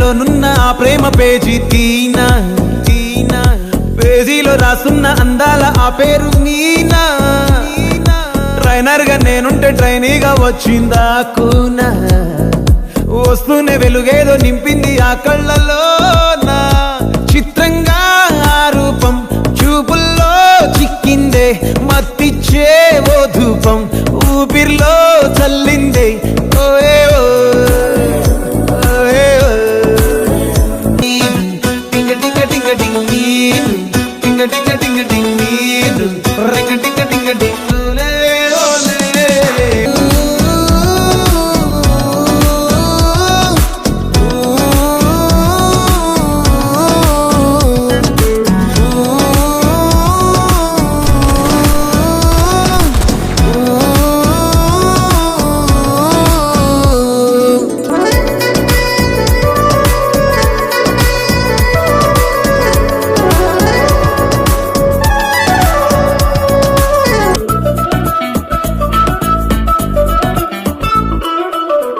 నాలోనున్న ఆ ప్రేమ పేజీ తీనా తీనా పేజీలో రాసున్న అందాల ఆ పేరు మీనా ట్రైనర్ గా నేనుంటే ట్రైనీగా వచ్చిందా కూనా వస్తూనే వెలుగేదో నింపింది ఆ కళ్ళలో నా చిత్రంగా ఆ రూపం చూపుల్లో చిక్కిందే మత్తిచ్చే ఓ ధూపం ఊపిరిలో చల్లిందే ఓయే ఓ టింగ టింగ టింగ టింగ టింగ టింగ టింగ టింగ రింగ టింగ టింగ టింగ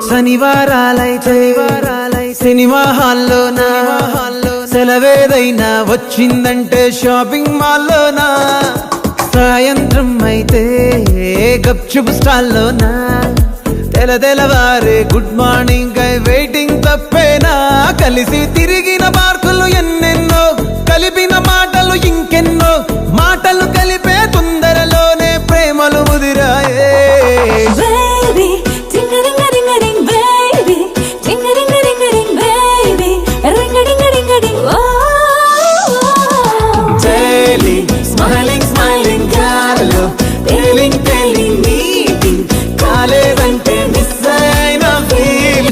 శనివారాలైతే సినిమా హాల్లోనా సెలవేదైనా వచ్చిందంటే షాపింగ్ మాల్లోనా సాయంత్రం అయితే గప్చుప్ స్టాల్లోనా తెలవారే గుడ్ మార్నింగ్ వెయిటింగ్ తప్పేనా కలిసి తిరిగిన పార్కులు ఎన్నెన్నో కలిపిన మాటలు ఇంకెన్నో మాటలు కలిపే తొందరలోనే ప్రేమలు ముదిరాయే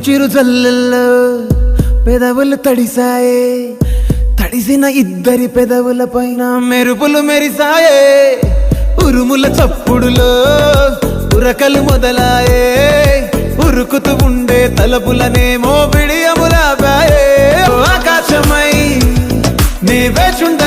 చిరు జల్లెల్లో పెదవులు తడిసాయే తడిసిన ఇద్దరి పెదవుల పైన మెరుపులు మెరిసాయే ఉరుముల చప్పుడులో ఉరకలు మొదలాయే ఉరుకుతూ ఉండే తలపులనేమో బిడియములాపాయే ఆకాశమై నీ వేచుంద